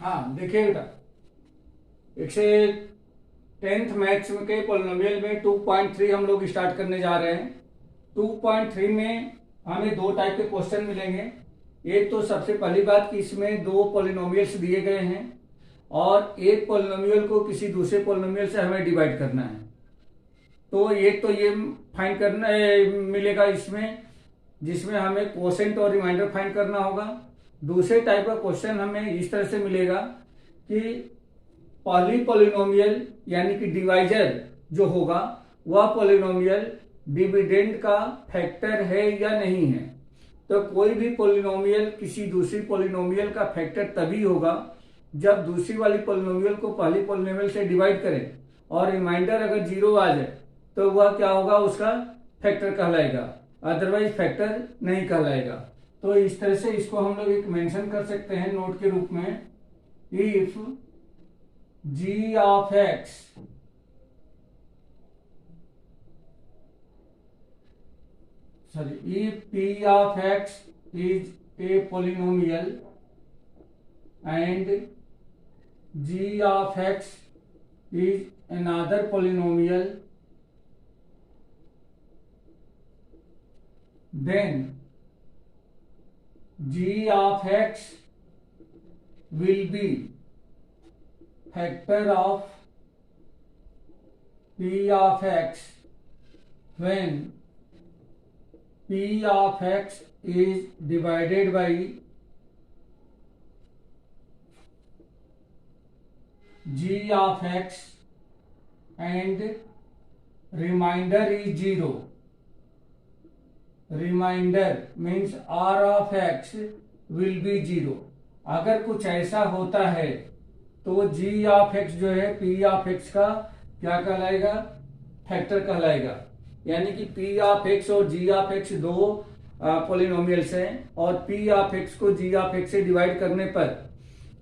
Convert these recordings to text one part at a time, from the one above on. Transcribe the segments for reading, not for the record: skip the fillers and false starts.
हाँ देखिए बेटा, एक से 10th मैथ्स के पॉलिनोमियल में 2.3 हम लोग स्टार्ट करने जा रहे हैं। 2.3 में हमें दो टाइप के क्वेश्चन मिलेंगे। एक तो सबसे पहली बात कि इसमें दो पॉलिनोमियल्स दिए गए हैं और एक पॉलिनोमियल को किसी दूसरे पॉलिनोमियल से हमें डिवाइड करना है। तो एक तो ये फाइंड करना मिलेगा इसमें, जिसमें हमें कोसेंट और रिमाइंडर फाइंड करना होगा। दूसरे टाइप का क्वेश्चन हमें इस तरह से मिलेगा कि पहली पॉलिनोमियल यानी कि डिवाइजर जो होगा वह पॉलिनोमियल डिविडेंड का फैक्टर है या नहीं है। तो कोई भी पॉलिनोमियल किसी दूसरी पॉलिनोमियल का फैक्टर तभी होगा जब दूसरी वाली पॉलिनोमियल को पहली पॉलिनोमियल से डिवाइड करें और रिमाइंडर अगर 0 आ जाए तो वह क्या होगा, उसका फैक्टर कहलाएगा, अदरवाइज फैक्टर नहीं कहलाएगा। तो इस तरह से इसको हम लोग एक मेंशन कर सकते हैं नोट के रूप में, if g of x if p of x is a polynomial and g of x is another polynomial, then g of x will be factor of p of x when p of x is divided by g of x and remainder is 0. Remainder means r of x will be 0. अगर कुछ ऐसा होता है तो g of x जो है p of x का क्या कहलाएगा, फैक्टर कहलाएगा। यानी कि p ऑफ x और g ऑफ x दो पॉलिनोमियल्स हैं और p ऑफ x को g ऑफ x से डिवाइड करने पर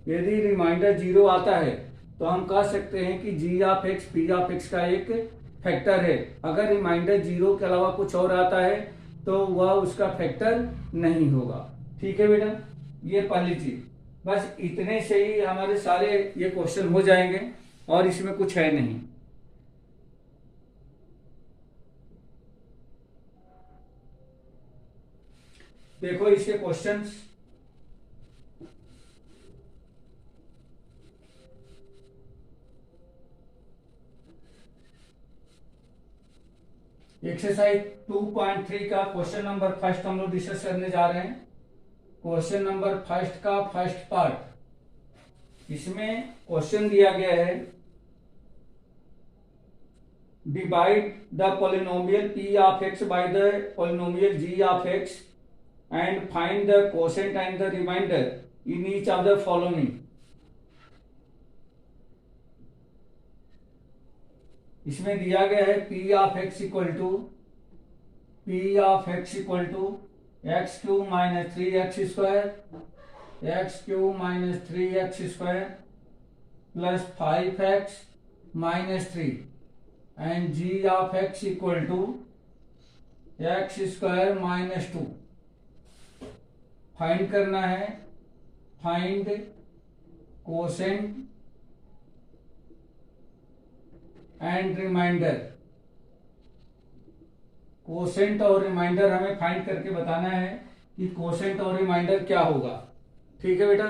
यदि रिमाइंडर 0 आता है तो हम कह सकते हैं कि g of x p of x का एक फैक्टर है। अगर रिमाइंडर 0 के अलावा कुछ और आता है तो वह उसका फैक्टर नहीं होगा। ठीक है बेटा, ये पहली चीज। बस इतने से ही हमारे सारे ये क्वेश्चन हो जाएंगे और इसमें कुछ है नहीं। देखो इसके क्वेश्चंस, एक्सरसाइज 2.3 का क्वेश्चन नंबर फर्स्ट हम लोग डिस्कस करने जा रहे हैं। क्वेश्चन नंबर फर्स्ट का फर्स्ट पार्ट, इसमें क्वेश्चन दिया गया है divide the polynomial p of x by the polynomial g of x and find the quotient and the remainder in each of the following. इसमें दिया गया है p of x equal to x cube minus 3x square, x cube minus 3x square plus 5x minus 3 and g of x equal to x square minus 2। Find करना है, find quotient and remainder. Quotient और remainder हमें find करके बताना है कि quotient और reminder क्या होगा। ठीक है बेटा,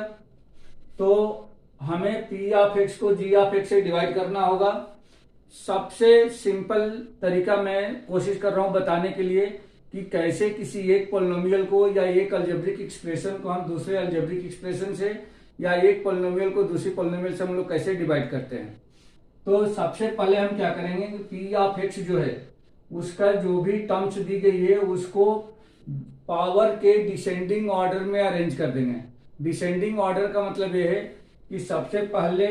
तो हमें p ऑफ x को g ऑफ x से डिवाइड करना होगा। सबसे सिंपल तरीका मैं कोशिश कर रहा हूं बताने के लिए कि कैसे किसी एक पॉलिनोमियल को या एक अलजेब्रिक एक्सप्रेशन को हम दूसरे अलजेब्रिक एक्सप्रेशन से या एक पॉलिनोमियल को दूसरी पॉलिनोमियल से हम लोग कैसे डिवाइड करते हैं। तो सबसे पहले हम क्या करेंगे कि p ऑफ x जो है उसका जो भी टर्म्स दी गई है उसको पावर के डिसेंडिंग ऑर्डर में अरेंज कर देंगे। डिसेंडिंग ऑर्डर का मतलब यह है कि सबसे पहले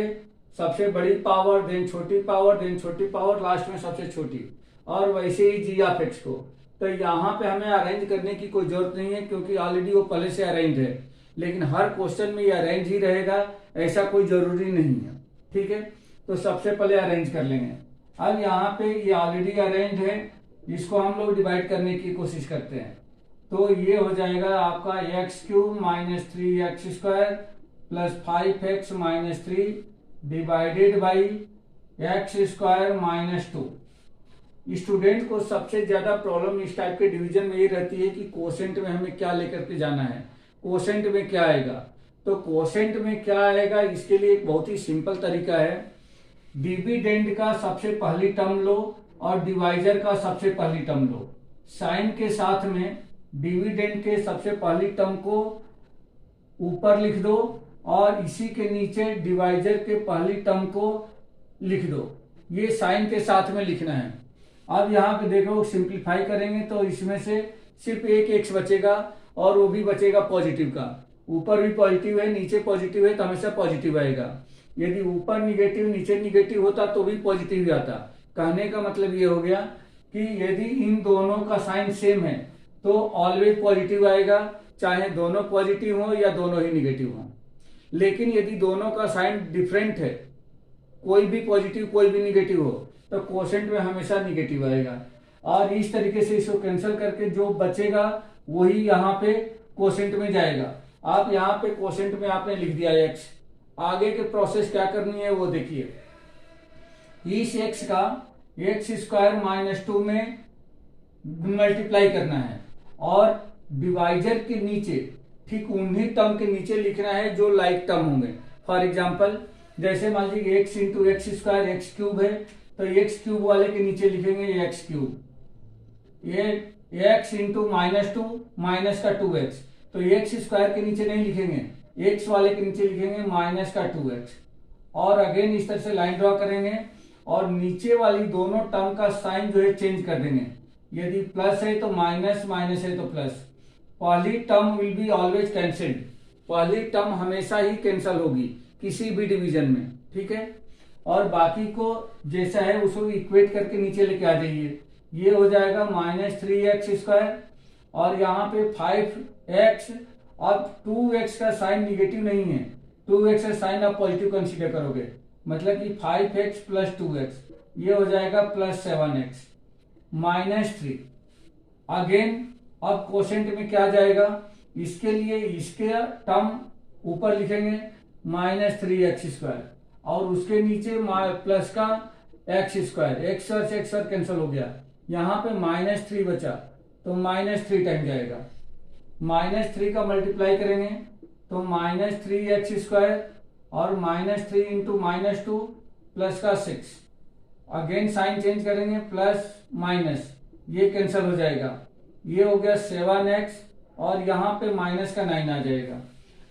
सबसे बड़ी पावर, देन छोटी पावर, देन छोटी पावर, लास्ट में सबसे छोटी, और वैसे ही g ऑफ x को। तो यहाँ पे हमें अरेंज करने की कोई जरूरत नहीं है क्योंकि ऑलरेडी वो पहले से अरेंज है, लेकिन हर क्वेश्चन में ये अरेंज ही रहेगा ऐसा कोई जरूरी नहीं है। ठीक है, तो सबसे पहले अरेंज कर लेंगे। अब यहाँ पे ये ऑलरेडी अरेंज है, इसको हम लोग डिवाइड करने की कोशिश करते हैं। तो ये हो जाएगा आपका x cube minus 3x square plus 5x minus 3 divided by x square minus 2। Student को सबसे ज्यादा प्रॉब्लम इस टाइप के डिवीजन में ये रहती है कि कोसेंट में हमें क्या लेकर के जाना है, कोसेंट में क्या आएगा। तो कोसेंट में क्या आएगा, इसके लिए एक बहुत ही सिंपल तरीका है। डिविडेंड का सबसे पहली टर्म लो और डिवाइजर का सबसे पहली टर्म लो। साइन के साथ में डिविडेंड के सबसे पहली टर्म को ऊपर लिख दो और इसी के नीचे डिवाइजर के पहली टर्म को लिख दो। ये साइन के साथ में लिखना है। अब यहाँ पे देखो सिंप्लीफाई करेंगे तो इसमें से सिर्फ एक एक्स बचेगा और वो भी बचेगा पॉजिटिव का। ऊपर भी पॉजिटिव है, नीचे पॉजिटिव है, तो हमेशा पॉजिटिव आएगा। यदि ऊपर निगेटिव नीचे निगेटिव होता तो भी पॉजिटिव ही आता। कहने का मतलब ये हो गया कि यदि इन दोनों का साइन सेम है तो ऑलवेज पॉजिटिव आएगा, चाहे दोनों पॉजिटिव हो या दोनों ही निगेटिव हो। लेकिन यदि दोनों का साइन डिफरेंट है, कोई भी पॉजिटिव कोई भी निगेटिव हो, तो कोसेंट में हमेशा निगेटिव आएगा। और इस तरीके से इसको कैंसिल करके जो बचेगा वही यहाँ पे कोसेंट में जाएगा। आप यहाँ पे कोसेंट में आपने लिख दिया x। आगे के प्रोसेस क्या करनी है वो देखिए। इस x का एक्स स्क्वायर माइनस 2 में मल्टीप्लाई करना है और डिवाइजर के नीचे ठीक उन्हीं टर्म के नीचे लिखना है जो लाइक टर्म होंगे। फॉर एग्जाम्पल जैसे मान लीजिए x into x square x cube है, तो एक्स क्यूब वाले के नीचे लिखेंगे एक्स क्यूब। ये x इंटू माइनस 2 माइनस का 2x, तो एक्स स्क्वायर के नीचे नहीं लिखेंगे, x वाले के नीचे लिखेंगे माइनस का 2x। और अगेन इस तरह से लाइन ड्रॉ करेंगे और नीचे वाली दोनों टर्म का साइन जो है चेंज कर देंगे। यदि प्लस है तो माइनस, माइनस है तो प्लस। पहली term will be always cancelled, पहली टर्म हमेशा ही कैंसिल होगी किसी भी डिवीजन में, ठीक है। और बाकी को जैसा है उसको इक्वेट करके नीचे लेके आ जाइए। ये हो जाएगा माइनस 3x स्क्वायर और यहाँ पे 5x। अब 2x का साइन निगेटिव नहीं है, 2x का साइन आप पॉजिटिव कंसीडर करोगे, मतलब कि 5x प्लस 2x, ये हो जाएगा प्लस 7x माइनस 3। अगेन अब कोसेंट में क्या जाएगा, इसके लिए इसके टर्म ऊपर लिखेंगे माइनस 3x स्क्वायर और उसके नीचे प्लस का एक्स स्क्वायर। एक्स और एक्स और कैंसिल हो गया, यहाँ पे माइनस 3 बचा तो माइनस 3 टाइम जाएगा। माइनस 3 का मल्टीप्लाई करेंगे तो माइनस 3x स्क्वायर और माइनस 3 इंटू माइनस 2 प्लस का 6। अगेन साइन चेंज करेंगे प्लस माइनस, ये कैंसिल हो जाएगा, ये हो गया 7x और यहाँ पे माइनस का 9 आ जाएगा।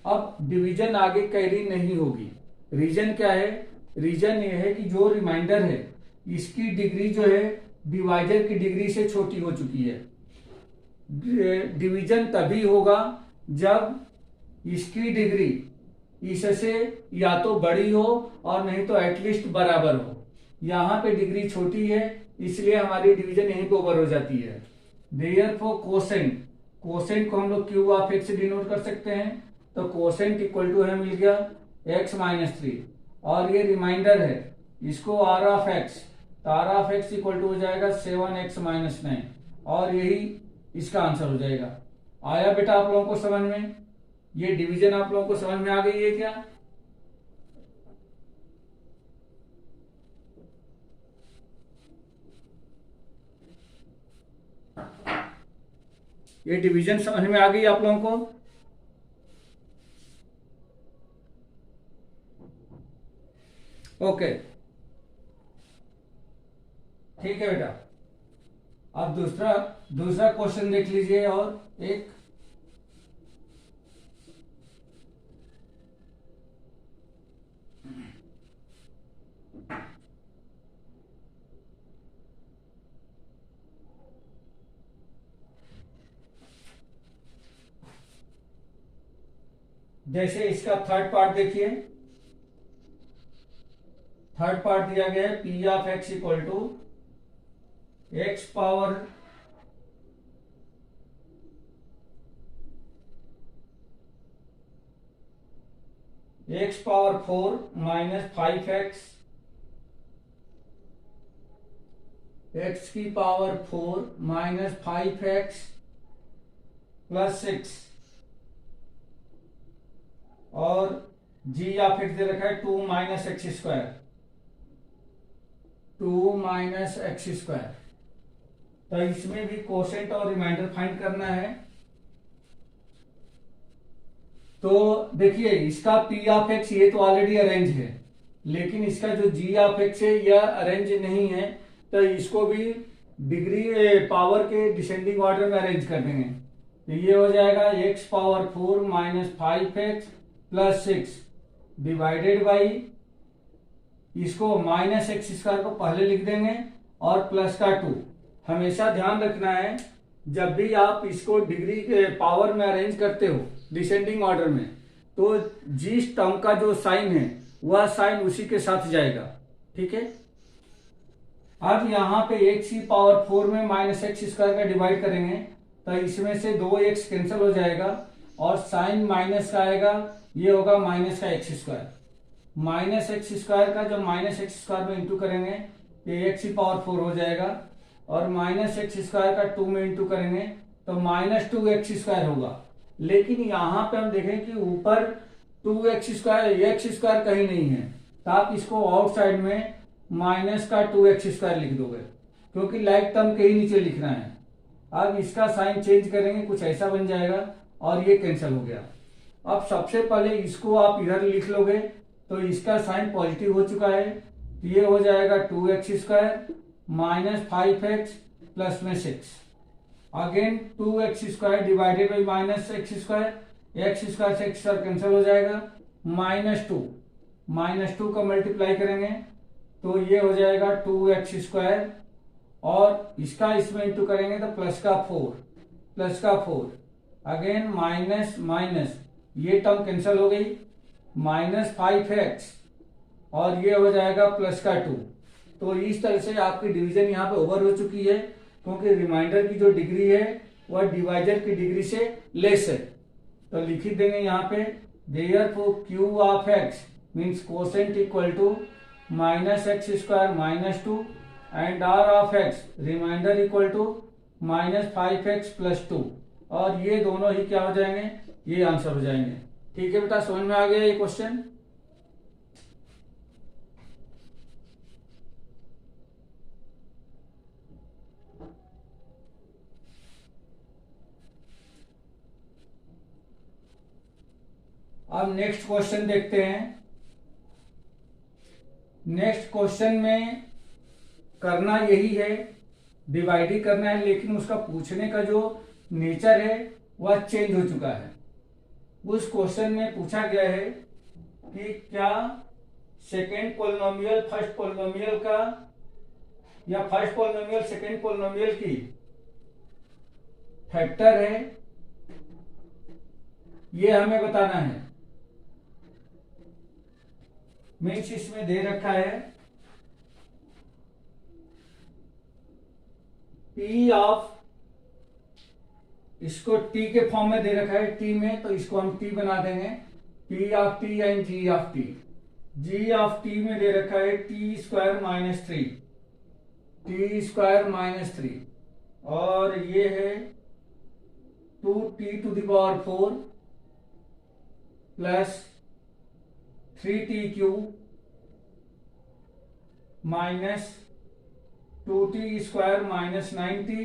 अब डिवीजन आगे कैरी नहीं होगी। रीजन क्या है, रीजन ये है कि जो रिमाइंडर है इसकी डिग्री जो है डिवाइजर की डिग्री से छोटी हो चुकी है। डिवीजन तभी होगा जब इसकी डिग्री इससे या तो बड़ी हो और नहीं तो एटलीस्ट बराबर हो। यहाँ पे डिग्री छोटी है इसलिए हमारी डिवीजन यहीं पे ओवर हो जाती है। देयरफॉर कोसेंट, कोसेंट को हम लोग क्यूब ऑफ एक्स से डिनोट कर सकते हैं, तो कोसेंट इक्वल टू हमें मिल गया x माइनस 3 और ये रिमाइंडर है, इसको r ऑफ x, तो r of x equal to हो जाएगा 7x माइनस 9 और यही इसका आंसर हो जाएगा। आया बेटा आप लोगों को समझ में? ये डिवीजन आप लोगों को समझ में आ गई है क्या? ये डिवीजन समझ में आ गई आप लोगों को? ओके ठीक है बेटा। अब दूसरा क्वेश्चन देख लीजिए। और एक जैसे इसका थर्ड पार्ट देखिए, थर्ड पार्ट दिया गया है P of x equal to x power x power 4 minus 5x x की पावर 4 माइनस 5x प्लस 6 और जी ऑफ एक्स दे रखा है 2 minus x square, 2 minus x square. तो इसमें भी कोसेंट और रिमाइंडर फाइंड करना है। तो देखिए इसका पी ऑफ एक्स ये तो ऑलरेडी अरेंज है, लेकिन इसका जो जी ऑफ एक्स है यह अरेंज नहीं है, तो इसको भी डिग्री पावर के डिसेंडिंग ऑर्डर में अरेंज कर देंगे। तो ये हो जाएगा x power 4 minus 5x plus 6 divided by, इसको माइनस एक्स स्क्वायर को पहले लिख देंगे और प्लस का 2। हमेशा ध्यान रखना है जब भी आप इसको डिग्री के पावर में अरेंज करते हो डिसेंडिंग ऑर्डर में, तो जिस टर्म का जो साइन है वह साइन उसी के साथ जाएगा। ठीक है, अब यहाँ पे एक्स की पावर 4 में माइनस एक्स स्क्वायर का डिवाइड करेंगे तो इसमें से 2x कैंसिल हो जाएगा और साइन माइनस का आएगा, ये होगा माइनस का x square. Minus x square का जब माइनस एक्स स्क्वायर में इंटू करेंगे ये एक्स की पावर 4 हो जाएगा, और माइनस एक्स स्क्वायर का 2 में इंटू करेंगे तो माइनस 2x स्क्वायर होगा। लेकिन यहाँ पे हम देखें कि ऊपर 2x स्क्वायर, एक्स स्क्वायर कहीं नहीं है, तो आप इसको आउटसाइड में माइनस का 2x स्क्वायर लिख दोगे, क्योंकि लाइक टर्म के ही नीचे लिखना है। अब इसका साइन चेंज करेंगे, कुछ ऐसा बन जाएगा और ये कैंसिल हो गया। अब सबसे पहले इसको आप इधर लिख लोगे तो इसका साइन पॉजिटिव हो चुका है, तो ये हो जाएगा 2x square minus 5x plus में 6, again 2x square divided by minus x square, x square से एक्स स्क्वायर कैंसिल हो जाएगा, माइनस टू का मल्टीप्लाई करेंगे तो ये हो जाएगा 2x स्क्वायर, और इसका इसमें इंटू करेंगे तो प्लस का 4 अगेन माइनस माइनस, ये टर्म कैंसिल हो गई, माइनस 5x और ये हो जाएगा प्लस का 2। तो इस तरह से आपकी डिवीजन यहाँ पे ओवर हो चुकी है, क्योंकि रिमाइंडर की जो डिग्री है वह डिवाइजर की डिग्री से लेस है। तो लिख देंगे यहाँ पे therefore Q of x means quotient equal to minus x square minus 2 and R of x remainder equal to minus 5x plus 2, और ये दोनों ही क्या हो जाएंगे, ये आंसर हो जाएंगे। ठीक है बेटा, समझ में आ गया ये क्वेश्चन। अब नेक्स्ट क्वेश्चन देखते हैं। नेक्स्ट क्वेश्चन में करना यही है, डिवाइड ही करना है, लेकिन उसका पूछने का जो नेचर है वह चेंज हो चुका है। उस क्वेश्चन में पूछा गया है कि क्या सेकेंड पोलिनोमियल फर्स्ट पोलिनोमियल का या फर्स्ट पोलिनोमियल सेकेंड पोलिनोमियल की फैक्टर है, ये हमें बताना है। मीन्स इसमें दे रखा है P ऑफ, इसको T के फॉर्म में दे रखा है T में, तो इसको हम T बना देंगे, P of T and G of T। G of T में दे रखा है T square minus 3, T square minus 3, और ये है 2T to the power 4 plus 3T cube minus 2T square minus 9T,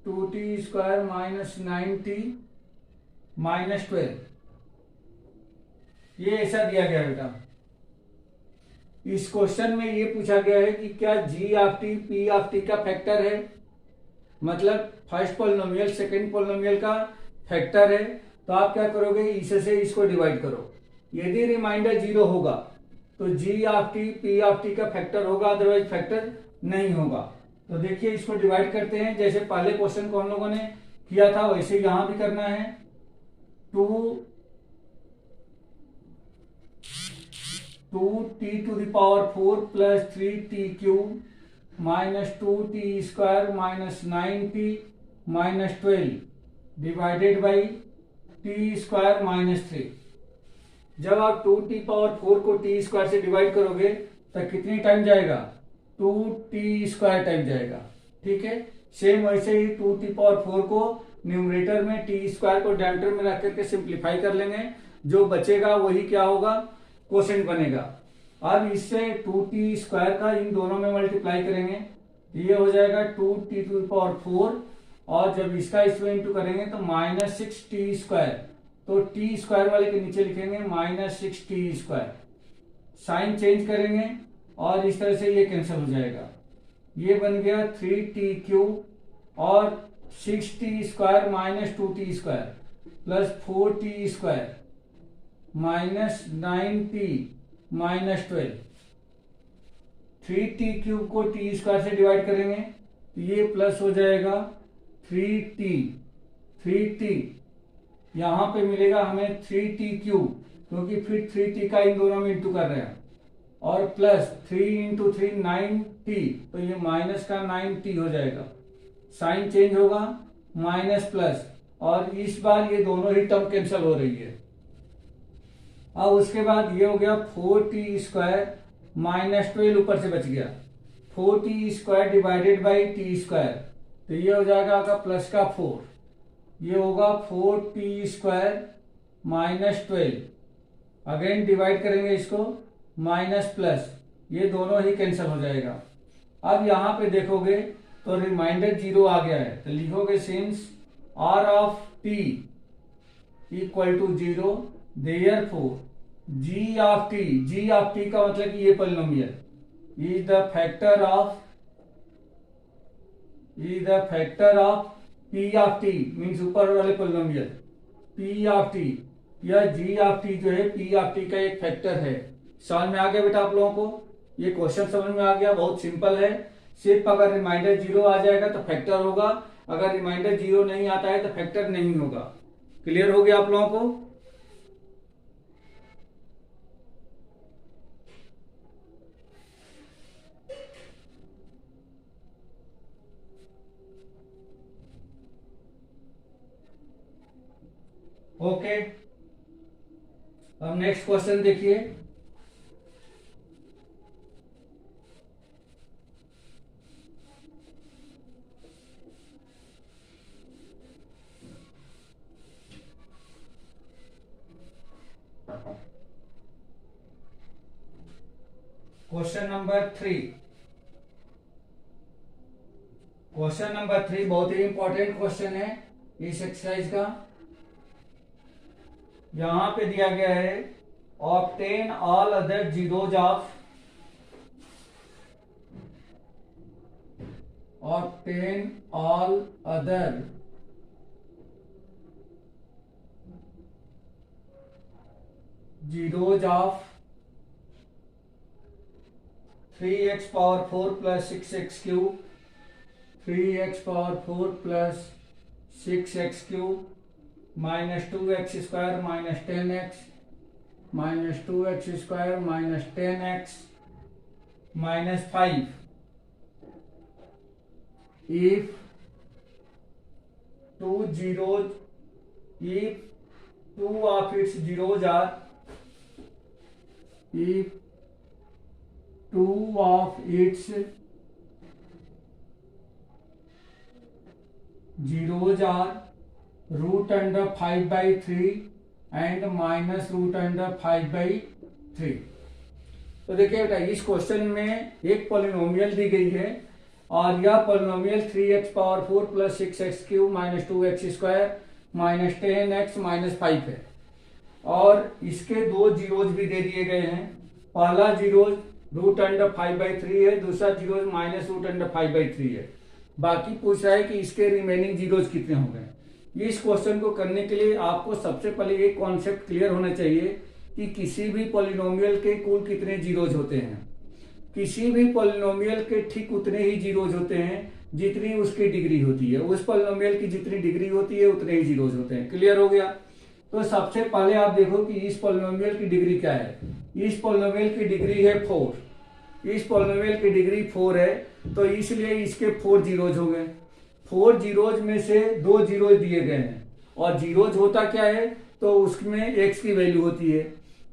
2T square minus 9T minus 12, ये ऐसा दिया गया बेटा। इस क्वेश्चन में ये पूछा गया है कि क्या G of T P of T का फैक्टर है, मतलब फर्स्ट पोलिनोमियल सेकेंड पोलिनोमियल का फैक्टर है। तो आप क्या करोगे, इसे से इसको डिवाइड करो। यदि रिमाइंडर 0 होगा तो G of T P of T का फैक्टर होगा, अदरवाइज फैक्टर नहीं होगा। तो देखिए इसको डिवाइड करते हैं, जैसे पहले क्वेश्चन को हम लोगों ने किया था वैसे यहां भी करना है। 2T to the power 4 plus 3T cube minus 2T square minus 9T minus 12 divided by T square minus 3। जब आप 2T पावर 4 को T स्क्वायर से डिवाइड करोगे तो कितनी टाइम जाएगा, 2T स्क्वायर टाइम जाएगा। ठीक है, सेम वैसे ही 2T पावर 4 को न्यूमरेटर में T स्क्वायर को डिनोमिनेटर में रख करके सिंप्लीफाई कर लेंगे जो बचेगा वही क्या होगा, क्वोशिएंट बनेगा। अब इससे 2t² का इन दोनों में मल्टीप्लाई करेंगे, ये हो जाएगा 2t⁴, और जब इसका इसमें इंटू करेंगे तो -6t², तो t² वाले के नीचे लिखेंगे -6t², साइन चेंज करेंगे और इस तरह से ये कैंसिल हो जाएगा। ये बन गया 3t³ और 6t² -2t² plus 4t² -9t -12। 3t³ को t² से डिवाइड करेंगे तो ये प्लस हो जाएगा 3t यहां पे मिलेगा हमें 3t³ क्योंकि फिर 3t का इन दोनों में इंटू कर रहे हैं, और प्लस 3 × 3 9t, तो ये माइनस का 9t हो जाएगा, साइन चेंज होगा माइनस प्लस, और इस बार ये दोनों ही टर्म कैंसिल हो रही है। अब उसके बाद ये हो गया 4t² -12 ऊपर से बच गया, 4t² डिवाइडेड बाई t², तो ये हो जाएगा आपका प्लस का 4, ये होगा 4t² -12, अगेन डिवाइड करेंगे इसको माइनस प्लस, ये दोनों ही कैंसिल हो जाएगा। अब यहां पे देखोगे तो रिमाइंडर 0 आ गया है, तो लिखोगे since r of t equal to 0 therefore g of t का मतलब कि ये polynomial is the factor of p of t, means ऊपर वाले पॉलिनोमियल p ऑफ t या g ऑफ t जो है p ऑफ t का एक फैक्टर है। समझ में आ गया बेटा आप लोगों को? ये क्वेश्चन समझ में आ गया, बहुत सिंपल है। सिर्फ अगर रिमाइंडर 0 आ जाएगा तो फैक्टर होगा, अगर रिमाइंडर 0 नहीं आता है तो फैक्टर नहीं होगा। क्लियर हो गया आप लोगों को? ओके, अब नेक्स्ट क्वेश्चन देखिए। क्वेश्चन नंबर 3 बहुत ही इंपॉर्टेंट क्वेश्चन है इस एक्सरसाइज का। यहां पे दिया गया है obtain all other zeros of zeros of 3x power 4 plus 6x cube, 3x power 4 plus 6x cube minus 2x square minus 10x minus 2x square minus 10x minus 5 if two of its zeros are if two of its zeros are root under 5/3 and minus root under 5/3। तो देखिए बेटा इस question में एक polynomial दी गई है और यह polynomial 3x power 4 plus 6x cube minus 2x square minus 10x minus 5 है, और इसके दो जीरोज भी दे दिए गए हैं। पहला जीरोज रूट अंडर 5/3 है, दूसरा जीरोज माइनस रूट अंडर 5/3 है। बाकी पूछ रहा है कि इसके रिमेनिंग जीरोज कितने हो गए। इस क्वेश्चन को करने के लिए आपको सबसे पहले एक कॉन्सेप्ट क्लियर होना चाहिए कि किसी भी पॉलिनोमियल के कुल कितने जीरोज होते हैं। किसी भी पॉलिनोमियल के ठीक उतने ही जीरोज होते हैं जितनी उसकी डिग्री होती है। उस पॉलिनोमियल की जितनी डिग्री होती है उतने ही जीरोज होते हैं। क्लियर हो गया? तो सबसे पहले आप देखो कि इस पॉलिनोमियल की डिग्री क्या है। इस पॉलिनोमियल की डिग्री है 4। इस पॉलिनोमियल की डिग्री 4 है, तो इसलिए इसके 4 जीरोज हो गए। 4 जीरोज में से 2 जीरोज दिए गए हैं, और जीरोज होता क्या है तो उसमें x की वैल्यू होती है।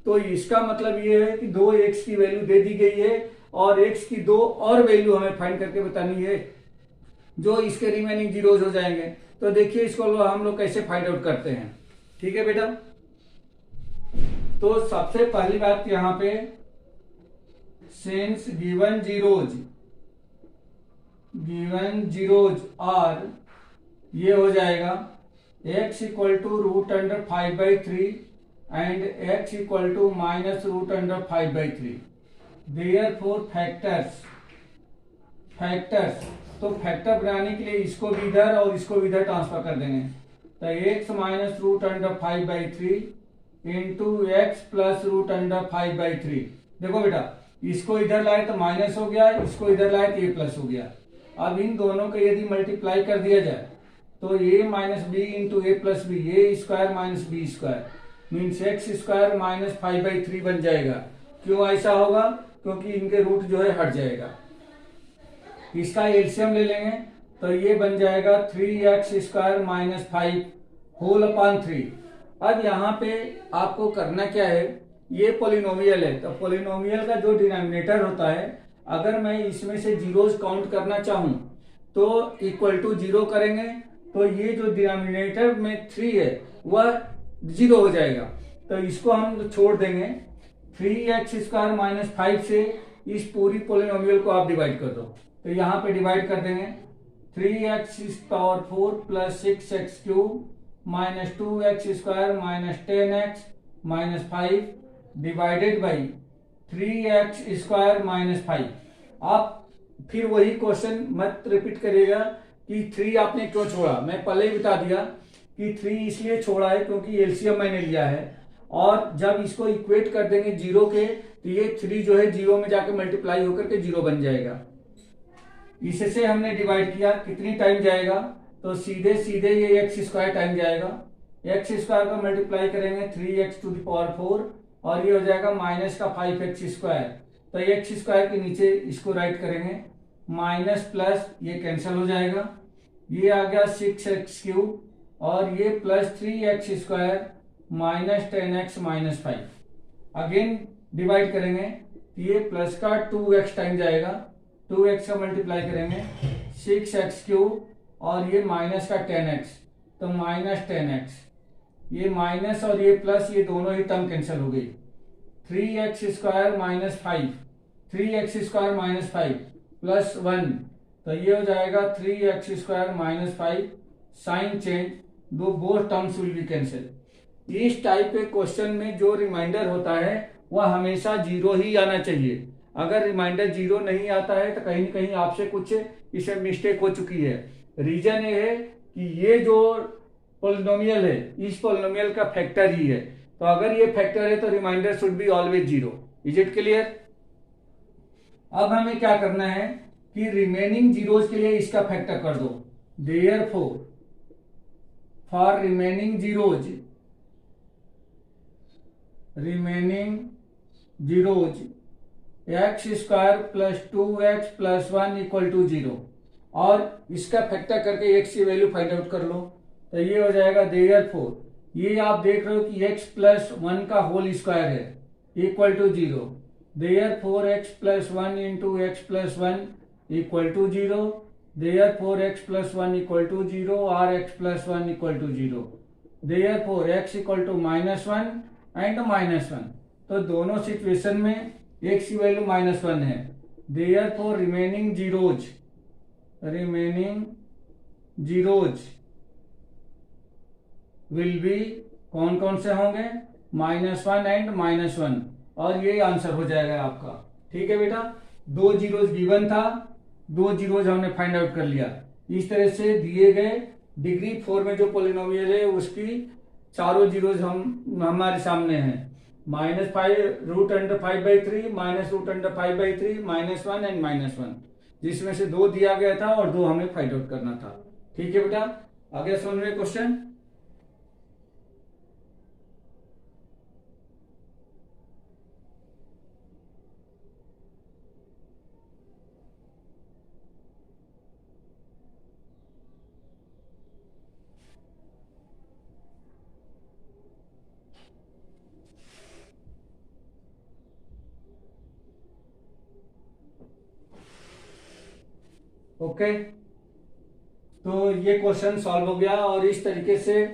तो इसका मतलब ये है कि 2x की वैल्यू दे दी गई है और x की 2 और वैल्यू हमें फाइंड करके बतानी है जो इसके रिमेनिंग जीरोज हो जाएंगे। तो देखिए इसको हम लोग कैसे फाइंड आउट करते हैं। ठीक है बेटा, तो सबसे पहली बात यहाँ पे सिंस गिवन जीरोज आर, ये हो जाएगा x equal to root under 5/3 and x equal to minus root under 5/3। Therefore factors, तो फैक्टर बनाने के लिए इसको भी इधर और इसको भी इधर ट्रांसफर कर देंगे। तो x minus root under 5/3 into x plus root under 5/3। देखो बेटा, इसको इधर लाए तो माइनस हो गया, इसको इधर लाए तो ये प्लस हो गया। अब इन दोनों को यदि मल्टीप्लाई कर दिया जाए तो a minus B into A plus B, A square minus B square means x square minus 5/3 बन जाएगा। क्यों ऐसा होगा? क्योंकि इनके रूट जो है हट जाएगा। इसका एलसीएम ले लेंगे तो ये बन जाएगा 3x square minus 5 whole upon 3। अब यहाँ पे आपको करना क्या है, ये पोलिनोमियल है, तो पोलिनोमियल का जो डिनोमिनेटर होता है, अगर मैं इसमें से जीरोस काउंट करना चाहूं तो इक्वल टू 0 करेंगे, तो ये जो डिनोमिनेटर में 3 है वह 0 हो जाएगा। तो इसको हम छोड़ देंगे। 3x स्क्वायर माइनस 5 से इस पूरी पोलिनोमियल को आप डिवाइड कर दो, तो यहाँ पे डिवाइड कर देंगे 3x power 4 plus 6x cube minus 2x square minus 10x minus 5 divided by 3x square minus 5। आप फिर वही क्वेश्चन मत रिपीट करिएगा कि 3 आपने क्यों छोड़ा। मैं पहले ही बता दिया कि 3 इसलिए छोड़ा है क्योंकि एलसीएम मैंने लिया है, और जब इसको इक्वेट कर देंगे 0 के तो ये 3 जो है 0 में जाके मल्टीप्लाई होकर के 0 बन जाएगा। इससे हमने डिवाइड किया, कितनी टाइम जाएगा, तो सीधे सीधे ये एक्स स्क्वायर टाइम जाएगा। एक्स स्क्वायर का मल्टीप्लाई करेंगे 3x टू द पावर 4 और ये हो जाएगा माइनस का 5x स्क्वायर। तो एक्स स्क्वायर के नीचे इसको राइट करेंगे, माइनस प्लस ये कैंसिल हो जाएगा, ये आ गया 6x क्यूब और ये plus 3x square minus 10x minus 5। Again divide करेंगे तो ये प्लस का 2x टाइम जाएगा, 2x का मल्टीप्लाई करेंगे 6x क्यूब और ये माइनस का 10x, तो माइनस 10x, ये माइनस और ये प्लस ये दोनों ही टर्म कैंसिल हो गई। 3x square minus 5, 3x square minus 5 plus 1, तो ये हो जाएगा 3x square minus 5। Sign change, दो both terms will be cancel. इस टाइप के क्वेश्चन में जो रिमाइंडर होता है वह हमेशा 0 ही आना चाहिए। अगर रिमाइंडर 0 नहीं आता है तो कहीं न कहीं आपसे कुछ इसमें मिस्टेक हो चुकी है। रीजन ये है कि ये जो पोलिनोमियल है इस पोलिनोमियल का फैक्टर ही है, तो अगर ये फैक्टर है तो remainder should be always 0। Is it clear? अब हमें क्या करना है कि रिमेनिंग जीरोज के लिए इसका फैक्टर कर दो। Therefore for remaining zeros x square plus 2x plus 1 equal to 0 और इसका फैक्टर करके x की वैल्यू फाइंड आउट कर लो। तो ये हो जाएगा देयरफॉर, ये आप देख रहे हो कि x प्लस 1 का होल स्क्वायर है equal to 0। Therefore x plus 1 into x plus 1 equal to 0। Therefore x plus 1 equal to 0 और x plus 1 equal to 0। Therefore x equal to minus 1 and minus 1। तो दोनों सिचुएशन में x की value minus 1 है। Therefore remaining zeros will be, कौन कौन से होंगे, -1 एंड -1, और ये आंसर हो जाएगा आपका। ठीक है बेटा, 2 जीरोज गिवन था, 2 जीरोज हमने फाइंड आउट कर लिया। इस तरह से दिए गए डिग्री 4 में जो पोलिनोमियल है उसकी चारों जीरोज हमारे सामने हैं। -5 root under 5/3 minus root under 5/3 -1 and -1, जिसमें से 2 दिया गया था और 2 हमें फाइंड आउट करना था। ठीक है बेटा, आगे समझ में क्वेश्चन। ओके, तो ये क्वेश्चन सॉल्व हो गया और इस तरीके से